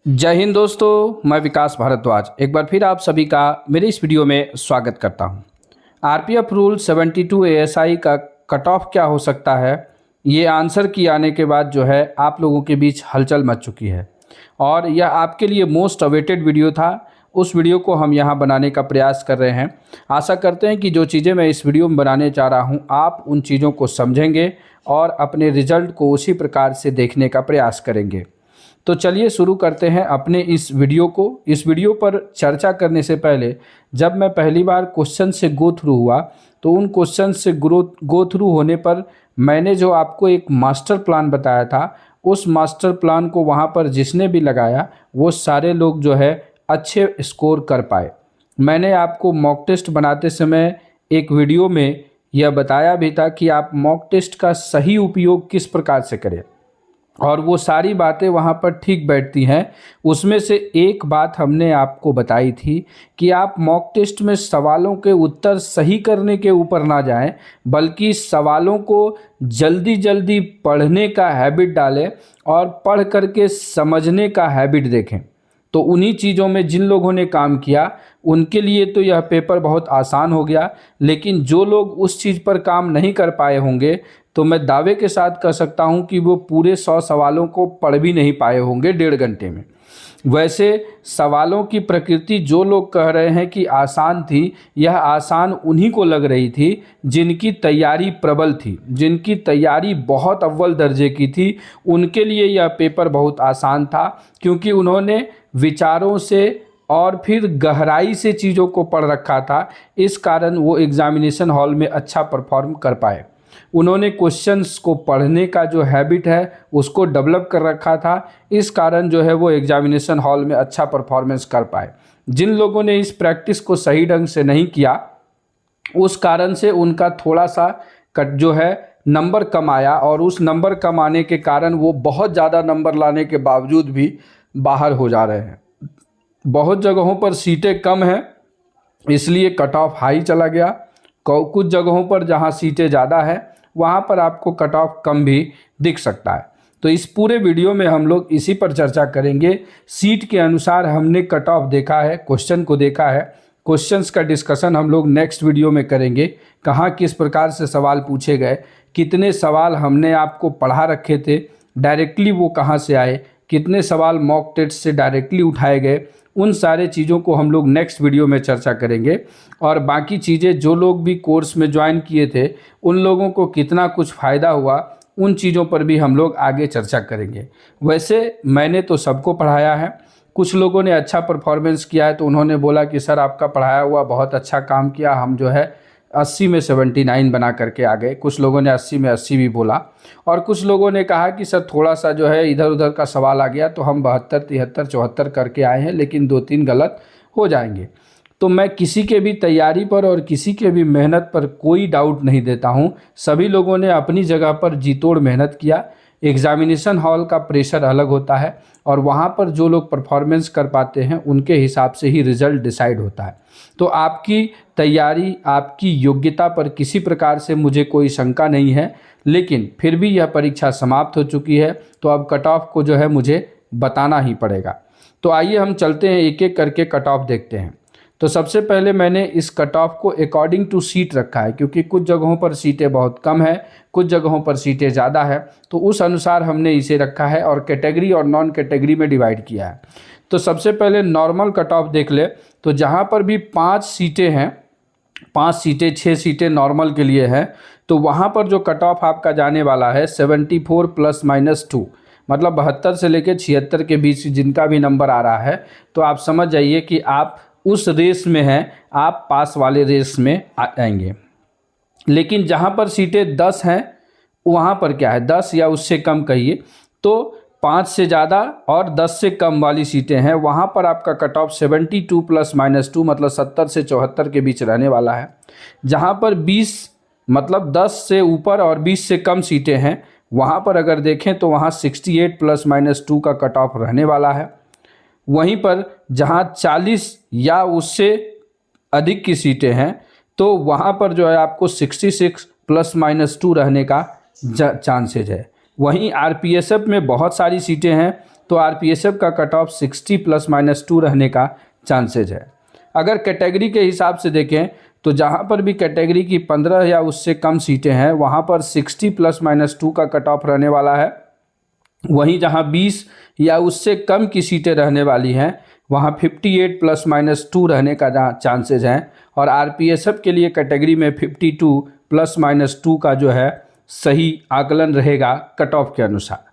जय हिंद दोस्तों, मैं विकास भारद्वाज एक बार फिर आप सभी का मेरे इस वीडियो में स्वागत करता हूं। आरपीएफ रूल 72 एएसआई का कट ऑफ क्या हो सकता है, ये आंसर की आने के बाद जो है आप लोगों के बीच हलचल मच चुकी है और यह आपके लिए मोस्ट अवेटेड वीडियो था। उस वीडियो को हम यहाँ बनाने का प्रयास कर रहे हैं। आशा करते हैं कि जो चीज़ें मैं इस वीडियो में बनाने जा रहा हूँ आप उन चीज़ों को समझेंगे और अपने रिजल्ट को उसी प्रकार से देखने का प्रयास करेंगे। तो चलिए शुरू करते हैं अपने इस वीडियो को। इस वीडियो पर चर्चा करने से पहले जब मैं पहली बार क्वेश्चन से गो थ्रू हुआ तो उन क्वेश्चन से गो थ्रू होने पर मैंने जो आपको एक मास्टर प्लान बताया था, उस मास्टर प्लान को वहाँ पर जिसने भी लगाया वो सारे लोग जो है अच्छे स्कोर कर पाए। मैंने आपको मॉक टेस्ट बनाते समय एक वीडियो में यह बताया भी था कि आप मॉक टेस्ट का सही उपयोग किस प्रकार से करें और वो सारी बातें वहाँ पर ठीक बैठती हैं। उसमें से एक बात हमने आपको बताई थी कि आप मॉक टेस्ट में सवालों के उत्तर सही करने के ऊपर ना जाएं, बल्कि सवालों को जल्दी जल्दी पढ़ने का हैबिट डालें और पढ़ करके समझने का हैबिट देखें। तो उन्हीं चीज़ों में जिन लोगों ने काम किया उनके लिए तो यह पेपर बहुत आसान हो गया, लेकिन जो लोग उस चीज़ पर काम नहीं कर पाए होंगे तो मैं दावे के साथ कह सकता हूं कि वो पूरे 100 सवालों को पढ़ भी नहीं पाए होंगे 1.5 घंटे में। वैसे सवालों की प्रकृति जो लोग कह रहे हैं कि आसान थी, यह आसान उन्हीं को लग रही थी जिनकी तैयारी प्रबल थी, जिनकी तैयारी बहुत अव्वल दर्जे की थी। उनके लिए यह पेपर बहुत आसान था क्योंकि उन्होंने विचारों से और फिर गहराई से चीज़ों को पढ़ रखा था। इस कारण वो एग्जामिनेशन हॉल में अच्छा परफॉर्म कर पाए। उन्होंने क्वेश्चंस को पढ़ने का जो हैबिट है उसको डेवलप कर रखा था। इस कारण जो है वो एग्जामिनेशन हॉल में अच्छा परफॉर्मेंस कर पाए। जिन लोगों ने इस प्रैक्टिस को सही ढंग से नहीं किया उस कारण से उनका थोड़ा सा कट जो है नंबर कम आया और उस नंबर कम आने के कारण वो बहुत ज़्यादा नंबर लाने के बावजूद भी बाहर हो जा रहे हैं। बहुत जगहों पर सीटें कम हैं इसलिए कट ऑफ हाई चला गया। कुछ जगहों पर जहां सीटें ज़्यादा है वहां पर आपको कट ऑफ कम भी दिख सकता है। तो इस पूरे वीडियो में हम लोग इसी पर चर्चा करेंगे। सीट के अनुसार हमने कट ऑफ देखा है, क्वेश्चन को देखा है। क्वेश्चंस का डिस्कशन हम लोग नेक्स्ट वीडियो में करेंगे। कहाँ किस प्रकार से सवाल पूछे गए, कितने सवाल हमने आपको पढ़ा रखे थे, डायरेक्टली वो कहाँ से आए, कितने सवाल मॉक टेस्ट से डायरेक्टली उठाए गए, उन सारे चीज़ों को हम लोग नेक्स्ट वीडियो में चर्चा करेंगे। और बाकी चीज़ें जो लोग भी कोर्स में ज्वाइन किए थे उन लोगों को कितना कुछ फ़ायदा हुआ, उन चीज़ों पर भी हम लोग आगे चर्चा करेंगे। वैसे मैंने तो सबको पढ़ाया है। कुछ लोगों ने अच्छा परफॉर्मेंस किया है तो उन्होंने बोला कि सर आपका पढ़ाया हुआ बहुत अच्छा काम किया, हम जो है 80 में 79 बना करके आ गए। कुछ लोगों ने 80 में 80 भी बोला और कुछ लोगों ने कहा कि सर थोड़ा सा जो है इधर उधर का सवाल आ गया तो हम 72, 73, 74 करके आए हैं, लेकिन 2-3 गलत हो जाएंगे। तो मैं किसी के भी तैयारी पर और किसी के भी मेहनत पर कोई डाउट नहीं देता हूँ। सभी लोगों ने अपनी जगह पर जी तोड़ मेहनत किया। एग्जामिनेशन हॉल का प्रेशर अलग होता है और वहाँ पर जो लोग परफॉर्मेंस कर पाते हैं उनके हिसाब से ही रिजल्ट डिसाइड होता है। तो आपकी तैयारी, आपकी योग्यता पर किसी प्रकार से मुझे कोई शंका नहीं है, लेकिन फिर भी यह परीक्षा समाप्त हो चुकी है तो अब कट ऑफ को जो है मुझे बताना ही पड़ेगा। तो आइए हम चलते हैं, एक एक करके कट ऑफ देखते हैं। तो सबसे पहले मैंने इस कट ऑफ को अकॉर्डिंग टू सीट रखा है क्योंकि कुछ जगहों पर सीटें बहुत कम है, कुछ जगहों पर सीटें ज़्यादा है, तो उस अनुसार हमने इसे रखा है और कैटेगरी और नॉन कैटेगरी में डिवाइड किया है। तो सबसे पहले नॉर्मल कट ऑफ देख ले। तो जहाँ पर भी 5 सीटें हैं, 5 सीटें 6 सीटें नॉर्मल के लिए हैं, तो वहाँ पर जो कट ऑफ आपका जाने वाला है 74 ±2, मतलब 72 से लेकर 76 के बीच जिनका भी नंबर आ रहा है तो आप समझ जाइए कि आप उस रेस में हैं, आप पास वाले रेस में आएंगे। लेकिन जहाँ पर सीटें 10 हैं वहाँ पर क्या है, 10 या उससे कम कहिए, तो 5 से ज़्यादा और 10 से कम वाली सीटें हैं, वहाँ पर आपका कट ऑफ 72 ±2 मतलब 70 से 74 के बीच रहने वाला है। जहाँ पर 20 मतलब 10 से ऊपर और 20 से कम सीटें हैं वहाँ पर अगर देखें तो वहाँ 68 ±2 का कट ऑफ रहने वाला है। वहीं पर जहाँ 40 या उससे अधिक की सीटें हैं तो वहाँ पर जो है आपको 66 ±2 रहने का चांसेज है। वहीं आरपीएसएफ में बहुत सारी सीटें हैं तो आरपीएसएफ का कट ऑफ 60 ±2 रहने का चांसेज है। अगर कैटेगरी के हिसाब से देखें तो जहां पर भी कैटेगरी की 15 या उससे कम सीटें हैं वहां पर 60 ±2 का कट ऑफ रहने वाला है। वहीं जहां 20 या उससे कम की सीटें रहने वाली हैं वहां 58 ±2 रहने का चांसेज हैं। और आरपीएसएफ के लिए कैटेगरी में 52 ±2 का जो है सही आकलन रहेगा कट ऑफ के अनुसार।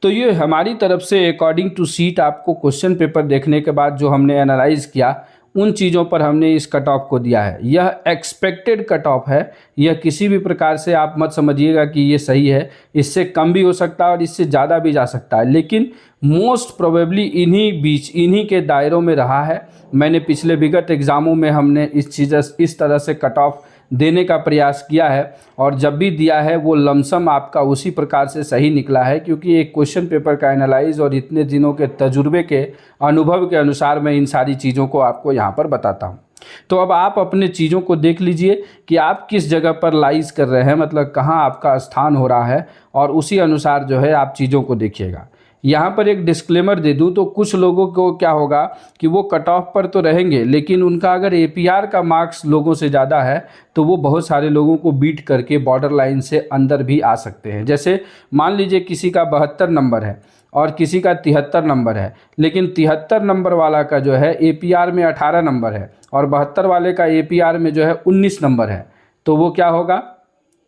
तो ये हमारी तरफ से अकॉर्डिंग टू सीट आपको क्वेश्चन पेपर देखने के बाद जो हमने एनालाइज किया उन चीज़ों पर हमने इस कट ऑफ को दिया है। यह एक्सपेक्टेड कट ऑफ है, यह किसी भी प्रकार से आप मत समझिएगा कि ये सही है, इससे कम भी हो सकता है और इससे ज़्यादा भी जा सकता है, लेकिन मोस्ट प्रोबेबली इन्हीं के दायरों में रहा है। मैंने पिछले विगत एग्ज़ामों में हमने इस तरह से कट ऑफ देने का प्रयास किया है और जब भी दिया है वो लमसम आपका उसी प्रकार से सही निकला है, क्योंकि एक क्वेश्चन पेपर का एनालाइज और इतने दिनों के तजुर्बे के अनुभव के अनुसार मैं इन सारी चीज़ों को आपको यहाँ पर बताता हूँ। तो अब आप अपने चीज़ों को देख लीजिए कि आप किस जगह पर लाइज कर रहे हैं, मतलब कहाँ आपका स्थान हो रहा है, और उसी अनुसार जो है आप चीज़ों को देखिएगा। यहाँ पर एक डिस्क्लेमर दे दूँ तो कुछ लोगों को क्या होगा कि वो कट ऑफ पर तो रहेंगे, लेकिन उनका अगर एपीआर का मार्क्स लोगों से ज़्यादा है तो वो बहुत सारे लोगों को बीट करके बॉर्डर लाइन से अंदर भी आ सकते हैं। जैसे मान लीजिए किसी का 72 नंबर है और किसी का 73 नंबर है, लेकिन 73 नंबर वाला का जो है एपीआर में 18 नंबर है और 72 वाले का एपीआर में जो है 19 नंबर है, तो वो क्या होगा,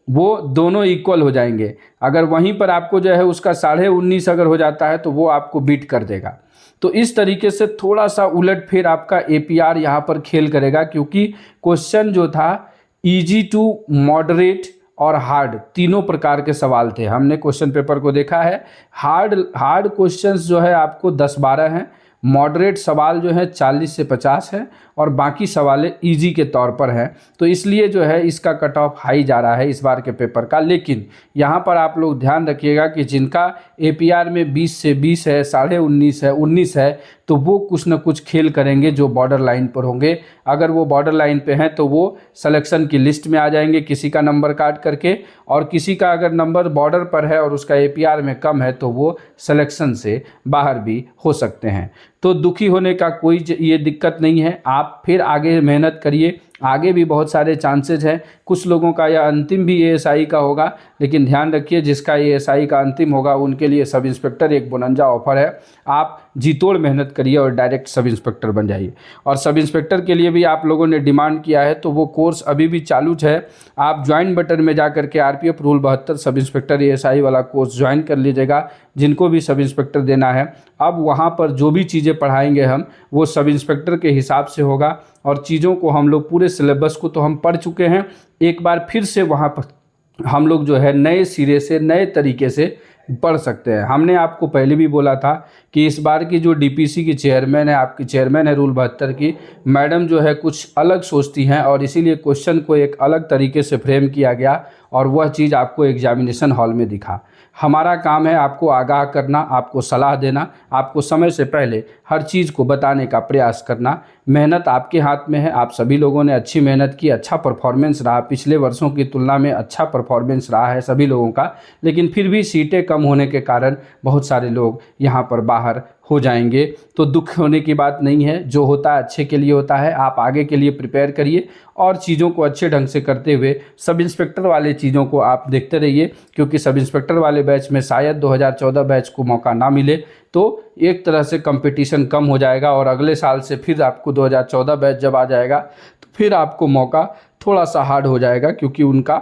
वो दोनों इक्वल हो जाएंगे। अगर वहीं पर आपको जो है उसका 19.5 अगर हो जाता है तो वो आपको बीट कर देगा। तो इस तरीके से थोड़ा सा उलट फिर आपका एपीआर यहाँ पर खेल करेगा, क्योंकि क्वेश्चन जो था इजी टू मॉडरेट और हार्ड तीनों प्रकार के सवाल थे। हमने क्वेश्चन पेपर को देखा है, हार्ड क्वेश्चंस जो है आपको 10-12 हैं, मॉडरेट सवाल जो है 40 से 50 है और बाकी सवाल इजी के तौर पर हैं। तो इसलिए जो है इसका कट ऑफ हाई जा रहा है इस बार के पेपर का। लेकिन यहाँ पर आप लोग ध्यान रखिएगा कि जिनका एपीआर में 20 से 20 है, 19.5 है, 19 है, तो वो कुछ न कुछ खेल करेंगे जो बॉर्डर लाइन पर होंगे। अगर वो बॉर्डर लाइन पे हैं तो वो सिलेक्शन की लिस्ट में आ जाएंगे किसी का नंबर काट करके, और किसी का अगर नंबर बॉर्डर पर है और उसका एपीआर में कम है तो वो सिलेक्शन से बाहर भी हो सकते हैं। तो दुखी होने का कोई ये दिक्कत नहीं है, आप फिर आगे मेहनत करिए, आगे भी बहुत सारे चांसेज हैं। कुछ लोगों का यह अंतिम भी एएसआई का होगा, लेकिन ध्यान रखिए जिसका एएसआई का अंतिम होगा उनके लिए सब इंस्पेक्टर एक बोनंजा ऑफर है। आप जी तोड़ मेहनत करिए और डायरेक्ट सब इंस्पेक्टर बन जाइए। और सब इंस्पेक्टर के लिए भी आप लोगों ने डिमांड किया है तो वो कोर्स अभी भी चालू है। आप ज्वाइन बटन में जा करके RPF rule 72 sub inspector ASI वाला कोर्स ज्वाइन कर लीजिएगा, जिनको भी सब इंस्पेक्टर देना है। अब वहाँ पर जो भी चीज़ें पढ़ाएंगे हम वो सब इंस्पेक्टर के हिसाब से होगा, और चीज़ों को हम लोग पूरे सिलेबस को तो हम पढ़ चुके हैं, एक बार फिर से वहाँ पर हम लोग जो है नए सिरे से नए तरीके से पढ़ सकते हैं। हमने आपको पहले भी बोला था कि इस बार की जो डीपीसी की चेयरमैन है, आपकी चेयरमैन है रूल 72 की मैडम, जो है कुछ अलग सोचती हैं और इसीलिए क्वेश्चन को एक अलग तरीके से फ्रेम किया गया और वह चीज़ आपको एग्जामिनेशन हॉल में दिखा। हमारा काम है आपको आगाह करना, आपको सलाह देना, आपको समय से पहले हर चीज़ को बताने का प्रयास करना। मेहनत आपके हाथ में है। आप सभी लोगों ने अच्छी मेहनत की, अच्छा परफॉर्मेंस रहा, पिछले वर्षों की तुलना में अच्छा परफॉर्मेंस रहा है सभी लोगों का, लेकिन फिर भी सीटें कम होने के कारण बहुत सारे लोग यहाँ पर बाहर हो जाएंगे। तो दुख होने की बात नहीं है, जो होता है अच्छे के लिए होता है। आप आगे के लिए प्रिपेयर करिए और चीज़ों को अच्छे ढंग से करते हुए सब इंस्पेक्टर वाले चीज़ों को आप देखते रहिए, क्योंकि सब इंस्पेक्टर वाले बैच में शायद 2014 बैच को मौका ना मिले तो एक तरह से कंपटीशन कम हो जाएगा और अगले साल से फिर आपको 2014 बैच जब आ जाएगा तो फिर आपको मौका थोड़ा सा हार्ड हो जाएगा, क्योंकि उनका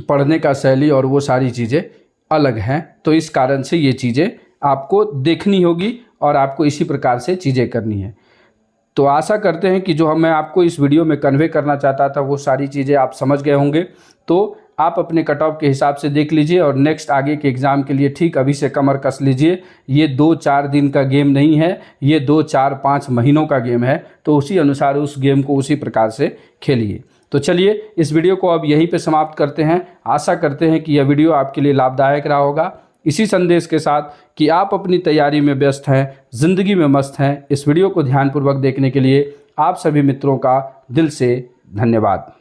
पढ़ने का शैली और वो सारी चीज़ें अलग हैं। तो इस कारण से ये चीज़ें आपको देखनी होगी और आपको इसी प्रकार से चीज़ें करनी है। तो आशा करते हैं कि जो मैं आपको इस वीडियो में कन्वे करना चाहता था वो सारी चीज़ें आप समझ गए होंगे। तो आप अपने कट ऑफ के हिसाब से देख लीजिए और नेक्स्ट आगे के एग्ज़ाम के लिए ठीक अभी से कमर कस लीजिए। ये 2-4 दिन का गेम नहीं है, ये 2-4-5 महीनों का गेम है। तो उसी अनुसार उस गेम को उसी प्रकार से खेलिए। तो चलिए इस वीडियो को अब यहीं पे समाप्त करते हैं। आशा करते हैं कि यह वीडियो आपके लिए लाभदायक रहा होगा, इसी संदेश के साथ कि आप अपनी तैयारी में व्यस्त हैं, ज़िंदगी में मस्त हैं। इस वीडियो को ध्यानपूर्वक देखने के लिए आप सभी मित्रों का दिल से धन्यवाद।